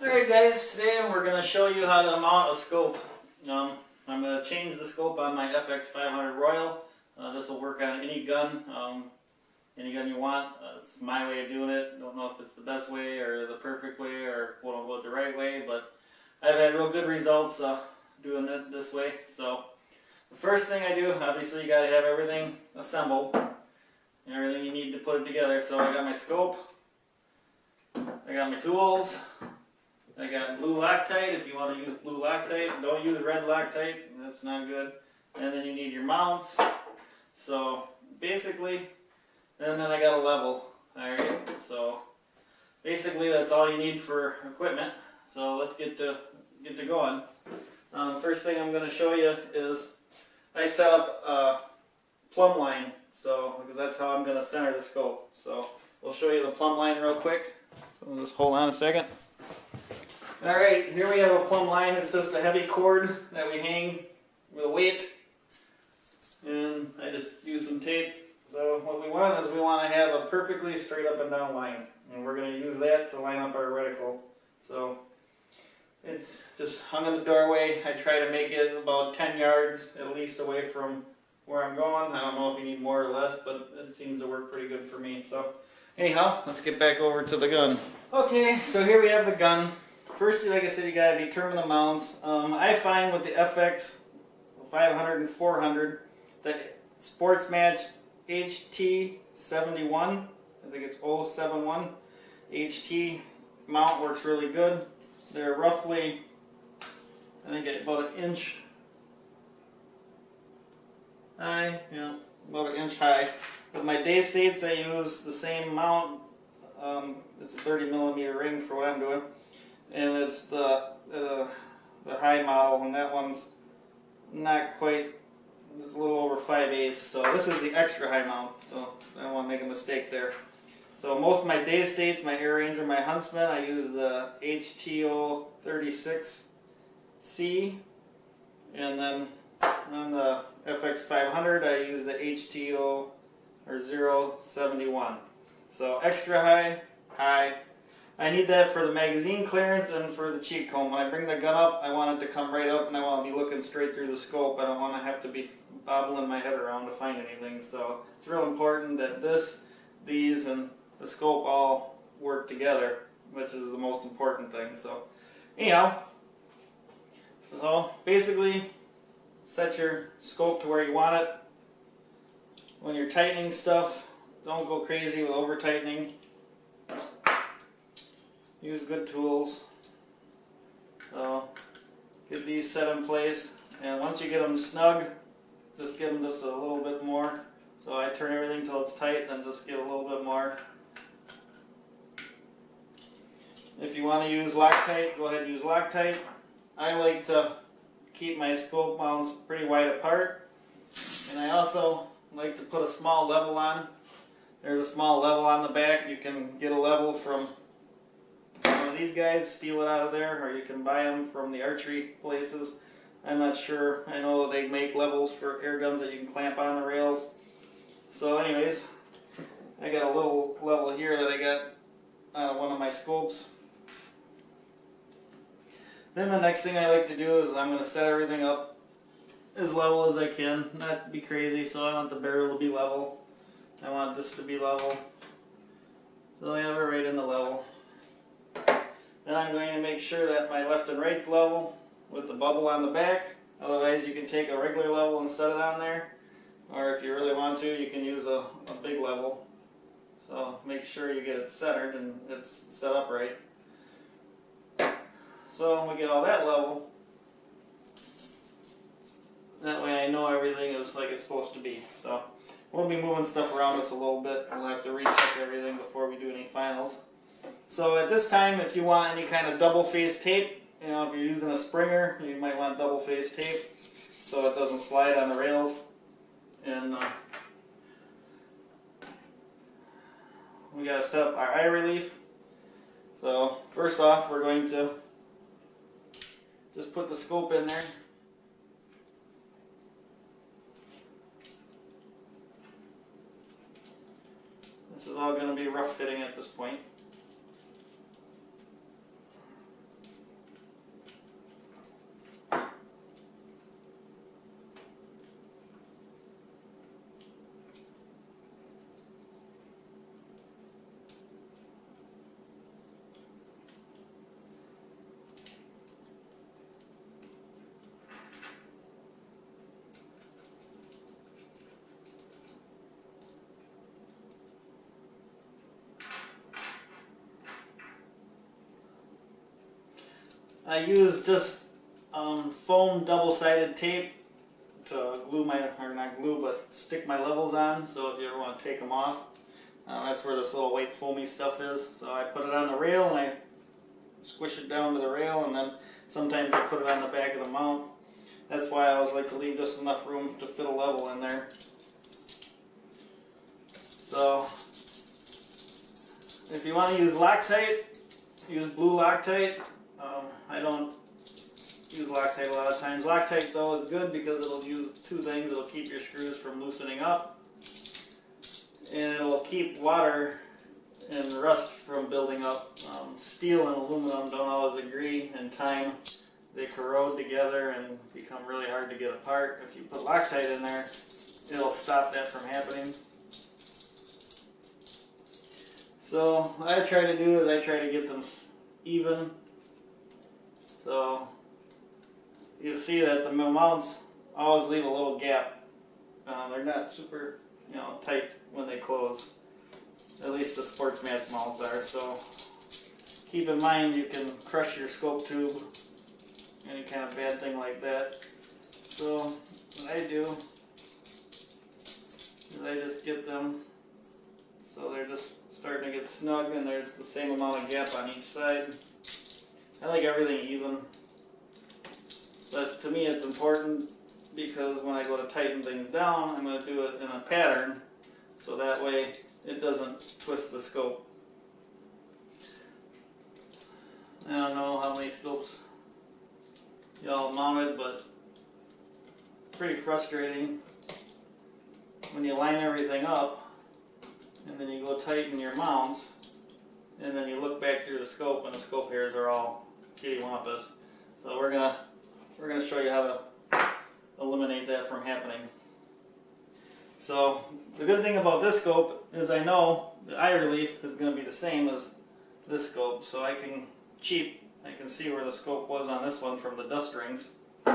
Alright guys, today we're going to show you how to mount a scope. I'm going to change the scope on my FX500 Royal. This will work on any gun you want. It's my way of doing it. Don't know if it's the best way or the perfect way or quote unquote the right way, but I've had real good results doing it this way. So the first thing I do, obviously you got to have everything assembled and everything you need to put it together. So I got my scope, I got my tools, I got blue Loctite if you want to use blue Loctite. Don't use red Loctite, that's not good. And then you need your mounts. So basically, and then I got a level. Alright, so basically that's all you need for equipment. So let's get to going. First thing I'm going to show you is I set up a plumb line. So because that's how I'm going to center the scope. So we'll show you the plumb line real quick. So just hold on a second. Alright, here we have a plumb line. It's just a heavy cord that we hang with a weight. And I just use some tape. So what we want is we want to have a perfectly straight up and down line. And we're going to use that to line up our reticle. So it's just hung in the doorway. I try to make it about 10 yards at least away from where I'm going. I don't know if you need more or less, but it seems to work pretty good for me. So anyhow, let's get back over to the gun. Okay, so here we have the gun. First, like I said, you got to determine the mounts. I find with the FX500 and 400, the Sports Match HT71, I think it's 071, HT mount works really good. They're roughly, I think it's about an inch high, about an inch high. With my day states, I use the same mount. It's a 30mm ring for what I'm doing. And it's the high model, and that one's not quite, it's a little over 5/8, so this is the extra high mount, so I don't want to make a mistake there. So most of my day states, my Air Ranger, my Huntsman, I use the HTO36C, and then on the FX500 I use the HTO or 071. So extra high, high. I need that for the magazine clearance and for the cheek comb. When I bring the gun up, I want it to come right up and I want to be looking straight through the scope. I don't want to have to be bobbling my head around to find anything. So it's real important that these, and the scope all work together, which is the most important thing. So anyhow, so basically set your scope to where you want it. When you're tightening stuff, don't go crazy with over tightening. Use good tools. So get these set in place, and once you get them snug, just give them just a little bit more. So I turn everything till it's tight, then just give a little bit more. If you want to use Loctite, go ahead and use Loctite. I like to keep my scope mounts pretty wide apart, and I also like to put a small level on. There's a small level on the back. You can get a level from one of these guys, steal it out of there, or you can buy them from the archery places. I'm not sure. I know they make levels for air guns that you can clamp on the rails. So anyways, I got a little level here that I got out of one of my scopes. Then the next thing I like to do is I'm going to set everything up as level as I can, not be crazy. So I want the barrel to be level. I want this to be level. So I have it right in the level. Then I'm going to make sure that my left and right's level with the bubble on the back. Otherwise you can take a regular level and set it on there. Or if you really want to, you can use a big level. So make sure you get it centered and it's set up right. So when we get all that level, that way I know everything is like it's supposed to be. So we'll be moving stuff around us a little bit. We'll have to recheck everything before we do any finals. So at this time, if you want any kind of double face tape, if you're using a Springer, you might want double face tape so it doesn't slide on the rails. And we got to set up our eye relief. So first off, we're going to just put the scope in there. This is all going to be rough fitting at this point. I use just foam double-sided tape to glue my, or not glue, but stick my levels on, so if you ever want to take them off. That's where this little white foamy stuff is. So I put it on the rail and I squish it down to the rail, and then sometimes I put it on the back of the mount. That's why I always like to leave just enough room to fit a level in there. So if you want to use Loctite, use blue Loctite. I don't use Loctite a lot of times. Loctite though is good because it'll do two things. It'll keep your screws from loosening up, and it'll keep water and rust from building up. Steel and aluminum don't always agree in time. They corrode together and become really hard to get apart. If you put Loctite in there, it'll stop that from happening. So what I try to do is I try to get them even. So you see that the mounts always leave a little gap. They're not super, tight when they close. At least the sports mats mounts are. So keep in mind you can crush your scope tube, any kind of bad thing like that. So what I do is I just get them so they're just starting to get snug and there's the same amount of gap on each side. I like everything even, but to me it's important because when I go to tighten things down, I'm going to do it in a pattern so that way it doesn't twist the scope. I don't know how many scopes y'all mounted, but it's pretty frustrating when you line everything up and then you go tighten your mounts and then you look back through the scope and the scope hairs are all kittywampus. So we're gonna show you how to eliminate that from happening. So the good thing about this scope is I know the eye relief is going to be the same as this scope, so I can see where the scope was on this one from the dust rings. So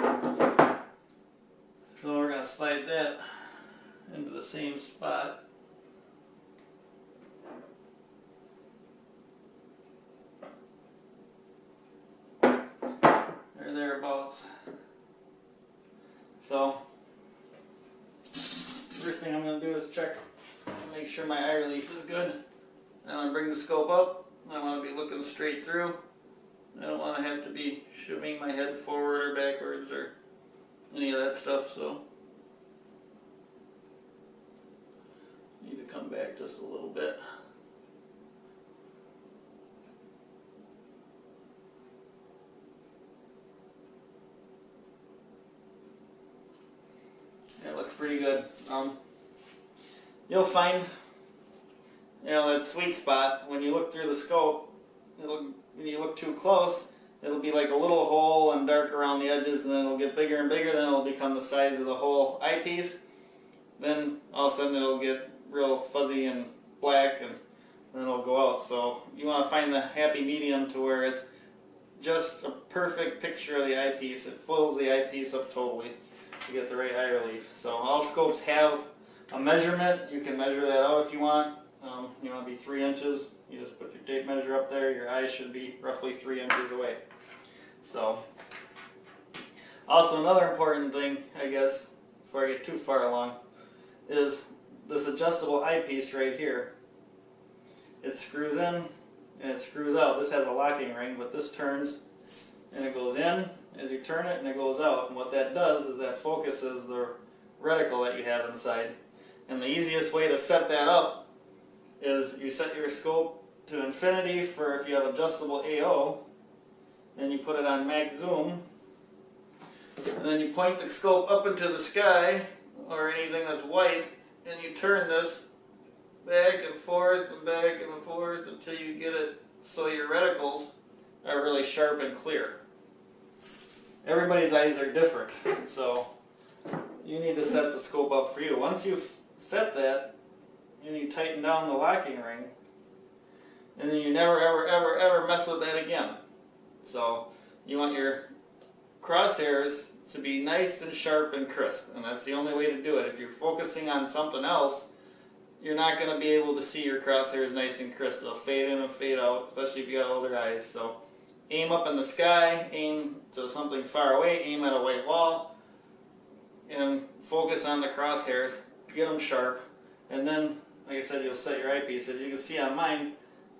we're going to slide that into the same spot. Or thereabouts. So first thing I'm going to do is check and make sure my eye relief is good. I want to bring the scope up. I want to be looking straight through. I don't want to have to be shoving my head forward or backwards or any of that stuff. So need to come back just a little bit. That looks pretty good. You'll find, that sweet spot when you look through the scope. When you look too close, it'll be like a little hole and dark around the edges, and then it'll get bigger and bigger. Then it'll become the size of the whole eyepiece. Then all of a sudden it'll get real fuzzy and black, and then it'll go out. So you want to find the happy medium to where it's just a perfect picture of the eyepiece. It fills the eyepiece up totally to get the right eye relief. So all scopes have a measurement. You can measure that out if you want. You want to be 3 inches. You just put your tape measure up there. Your eyes should be roughly 3 inches away. So also another important thing, I guess, before I get too far along, is this adjustable eyepiece right here. It screws in and it screws out. This has a locking ring, but this turns and it goes in as you turn it, and it goes out. And what that does is that focuses the reticle that you have inside. And the easiest way to set that up is you set your scope to infinity for if you have adjustable AO, then you put it on max zoom, and then you point the scope up into the sky or anything that's white, and you turn this back and forth until you get it so your reticles are really sharp and clear. Everybody's eyes are different, so you need to set the scope up for you. Once you've set that, and you tighten down the locking ring, and then you never ever mess with that again. So you want your crosshairs to be nice and sharp and crisp, and that's the only way to do it. If you're focusing on something else, you're not going to be able to see your crosshairs nice and crisp. They'll fade in and fade out, especially if you got older eyes. So aim up in the sky, aim to something far away, aim at a white wall, and focus on the crosshairs to get them sharp. And then, like I said, you'll set your eyepiece. As you can see on mine,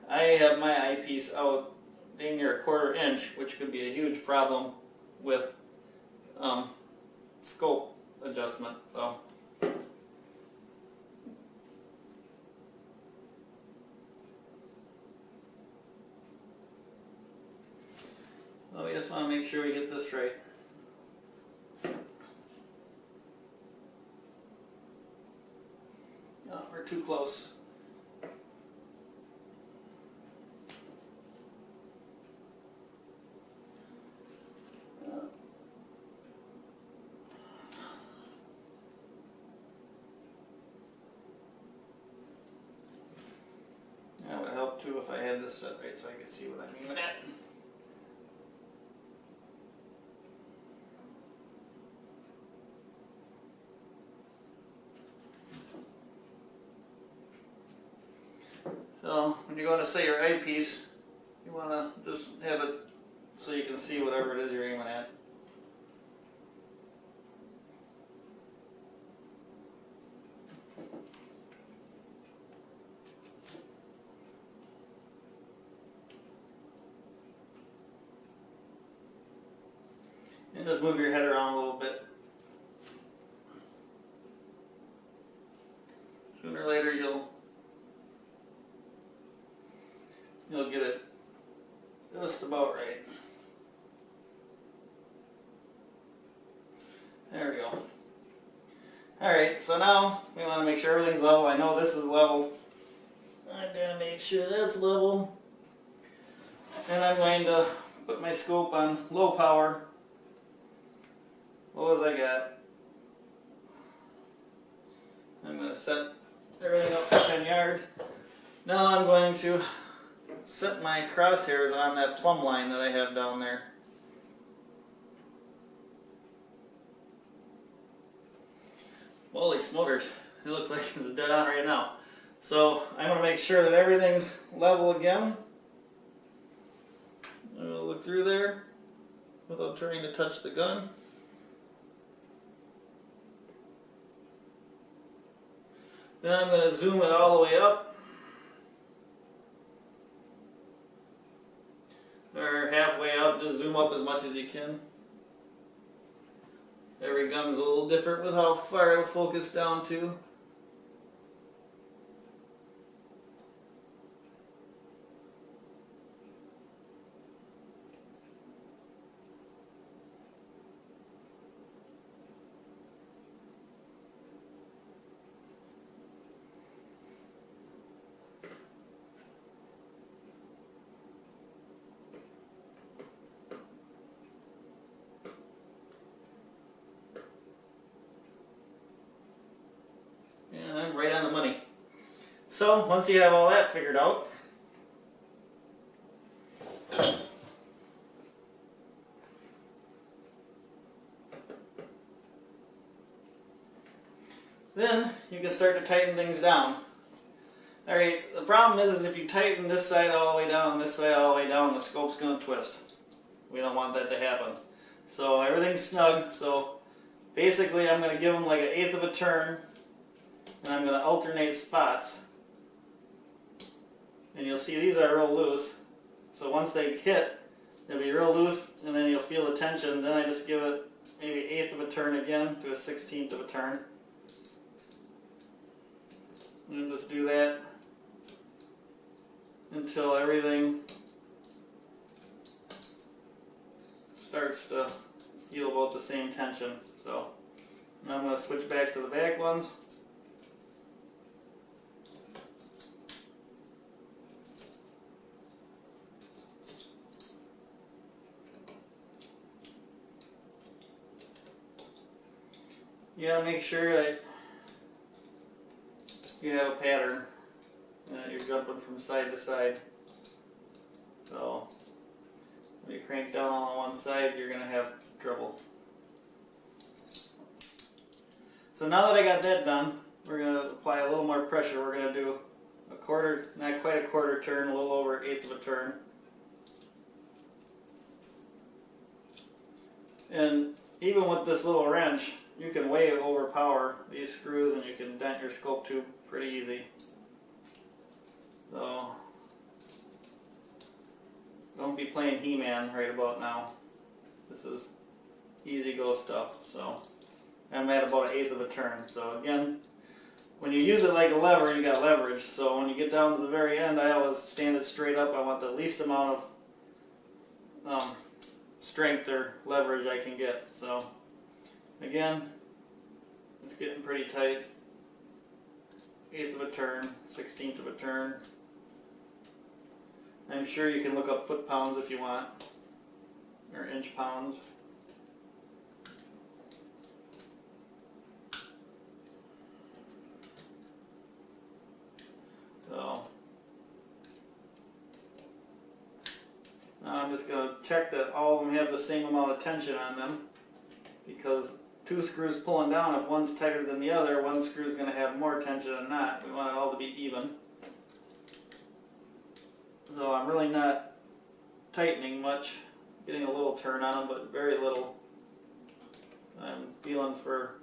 I have my eyepiece out dang near a 1/4 inch, which could be a huge problem with scope adjustment. So. Well, we just want to make sure we get this right. No, we're too close. That would help too if I had this set right so I could see what I'm aiming at. So when you go to set your eyepiece, you want to just have it so you can see whatever it is you're aiming at. And just move your head around a little bit. Sooner or later you'll get it just about right. There we go. Alright, so now we want to make sure everything's level. I know this is level. I'm going to make sure that's level. And I'm going to put my scope on low power. Low as I got. I'm going to set everything up to 10 yards. Now I'm going to set my crosshairs on that plumb line that I have down there. Holy smokers, it looks like it's dead on right now. So I'm going to make sure that everything's level again. I'm going to look through there without trying to touch the gun. Then I'm going to zoom it all the way up. Or halfway up, just zoom up as much as you can. Every gun's a little different with how far it'll focus down to. And I'm right on the money. So once you have all that figured out, then you can start to tighten things down. Alright, the problem is if you tighten this side all the way down and this side all the way down, the scope's going to twist. We don't want that to happen. So everything's snug. So basically I'm going to give them like 1/8 of a turn. And I'm going to alternate spots. And you'll see these are real loose. So once they hit, they'll be real loose and then you'll feel the tension. Then I just give it maybe 1/8 of a turn again to a 1/16 of a turn. And just do that until everything starts to feel about the same tension. So now I'm going to switch back to the back ones. You gotta make sure that you have a pattern and that you're jumping from side to side. So when you crank down all on one side, you're gonna have trouble. So now that I got that done, we're gonna apply a little more pressure. We're gonna do a 1/4, not quite a 1/4 turn, a little over 1/8 of a turn. And even with this little wrench, you can way overpower these screws and you can dent your scope tube pretty easy. So don't be playing He-Man right about now. This is easy go stuff. So I'm at about 1/8 of a turn. So again, when you use it like a lever, you got leverage. So when you get down to the very end, I always stand it straight up. I want the least amount of strength or leverage I can get. So again, it's getting pretty tight. 1/8 of a turn, 1/16 of a turn. I'm sure you can look up foot pounds if you want, or inch pounds. So now I'm just going to check that all of them have the same amount of tension on them, because two screws pulling down, if one's tighter than the other, one screw is going to have more tension than not. We want it all to be even. So I'm really not tightening much, getting a little turn on them, but very little. I'm feeling for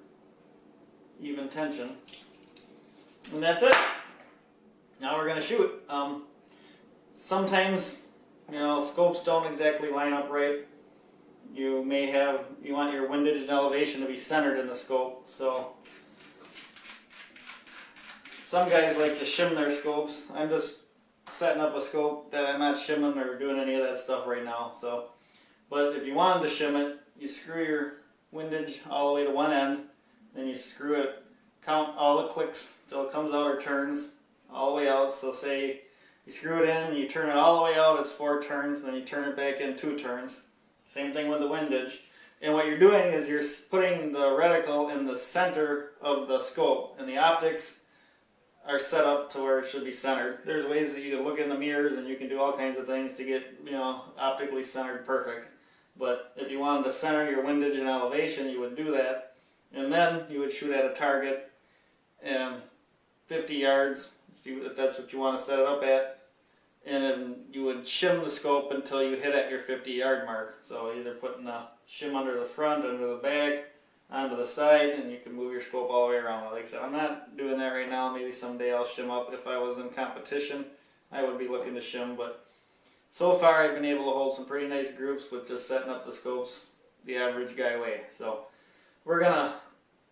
even tension. And that's it. Now we're going to shoot. Sometimes, you know, scopes don't exactly line up right. You want your windage and elevation to be centered in the scope. So some guys like to shim their scopes. I'm just setting up a scope that I'm not shimming or doing any of that stuff right now. So, but if you wanted to shim it, you screw your windage all the way to one end, then you screw it, count all the clicks till it comes out or turns all the way out. So say you screw it in and you turn it all the way out, it's 4 turns, then you turn it back in 2 turns. Same thing with the windage. And what you're doing is you're putting the reticle in the center of the scope, and the optics are set up to where it should be centered. There's ways that you can look in the mirrors and you can do all kinds of things to get, you know, optically centered perfect. But if you wanted to center your windage and elevation, you would do that, and then you would shoot at a target and 50 yards, if that's what you want to set it up at, and then you would shim the scope until you hit at your 50-yard mark. So either putting a shim under the front, under the back, onto the side, and you can move your scope all the way around. Like I said, I'm not doing that right now. Maybe someday I'll shim up. If I was in competition, I would be looking to shim, but so far I've been able to hold some pretty nice groups with just setting up the scopes the average guy way. So we're going to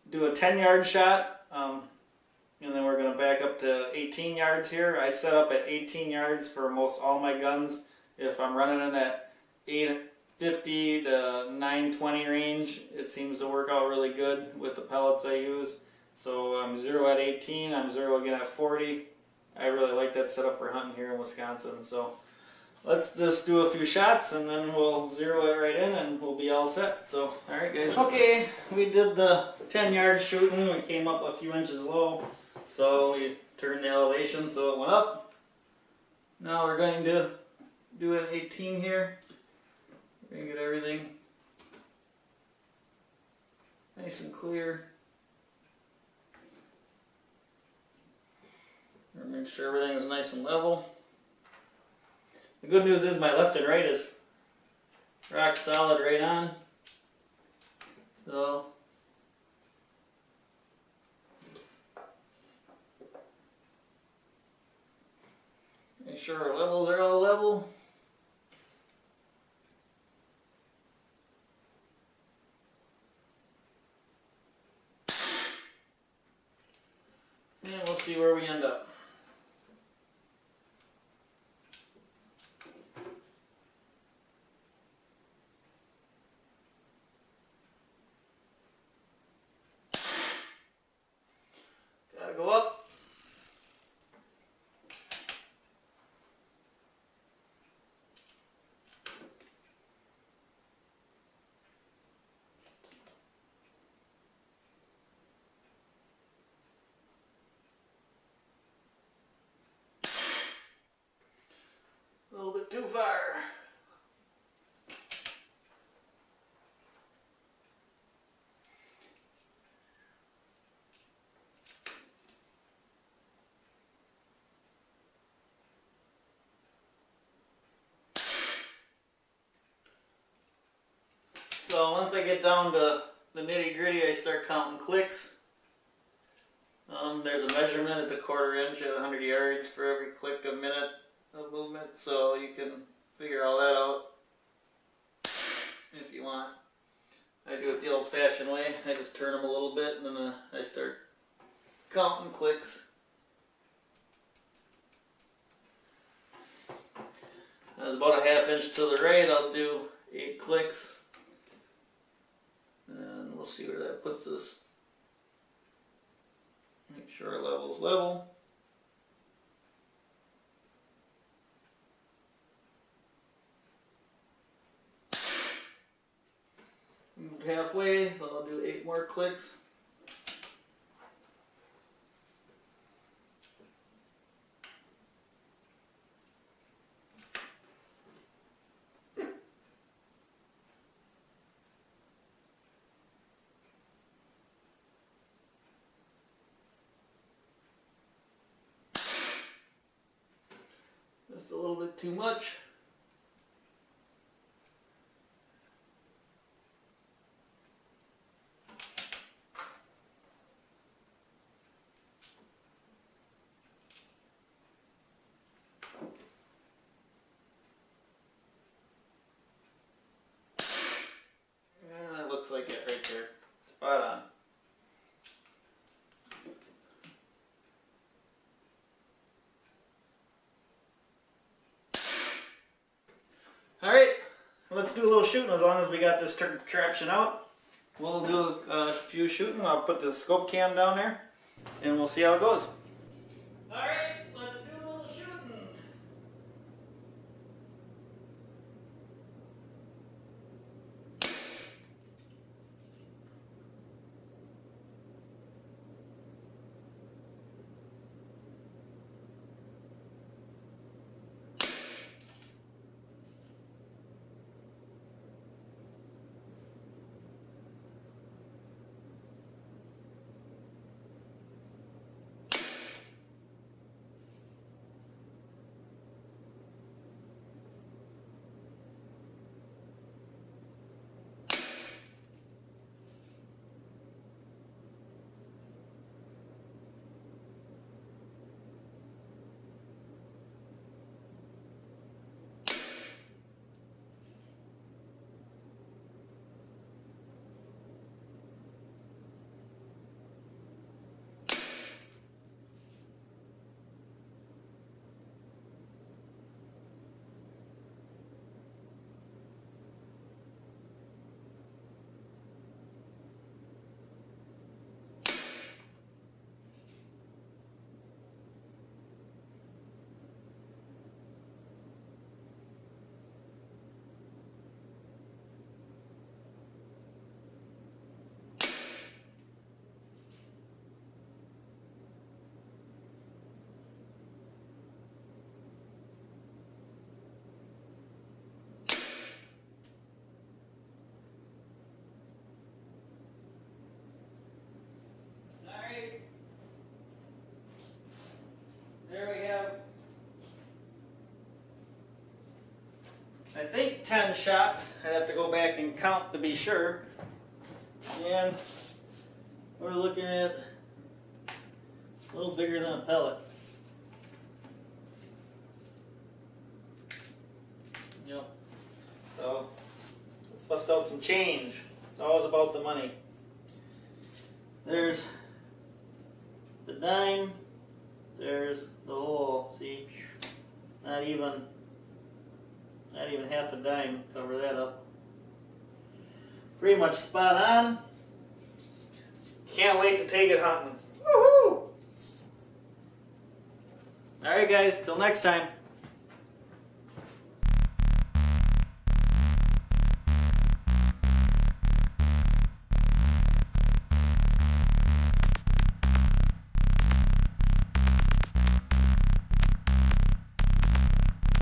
do a 10-yard shot, and then we're going to back up to 18 yards here. I set up at 18 yards for most all my guns. If I'm running in that 850 to 920 range, it seems to work out really good with the pellets I use. So I'm 0 at 18, I'm 0 again at 40. I really like that setup for hunting here in Wisconsin. So let's just do a few shots and then we'll zero it right in and we'll be all set. So, alright guys. Okay, we did the 10 yard shooting. We came up a few inches low. So we turned the elevation so it went up. Now we're going to do an 18 here. We're going to get everything nice and clear. We're going to make sure everything is nice and level. The good news is my left and right is rock solid right on. So make sure our levels are all level. And we'll see where we end up. Gotta go up. So once I get down to the nitty gritty, I start counting clicks. There's a measurement, it's a 1/4 inch at 100 yards for every click a minute of movement, so you can figure all that out if you want. I do it the old fashioned way. I just turn them a little bit and then I start counting clicks. That's about a 1/2 inch to the right. I'll do 8 clicks. And we'll see where that puts us. Make sure our level's level. Moved halfway, so I'll do 8 more clicks. Just a little bit too much. And that looks like it right there. Spot on. Alright, let's do a little shooting as long as we got this traction out. We'll do a few shooting. I'll put the scope cam down there and we'll see how it goes. Alright, let's do a little shooting. There we have, I think 10 shots. I'd have to go back and count to be sure. And we're looking at a little bigger than a pellet. Yep. So let's bust out some change. It's always about the money. There's the dime. There's the hole. See, not even half a dime. Cover that up. Pretty much spot on. Can't wait to take it hunting. Woohoo! All right, guys. Till next time.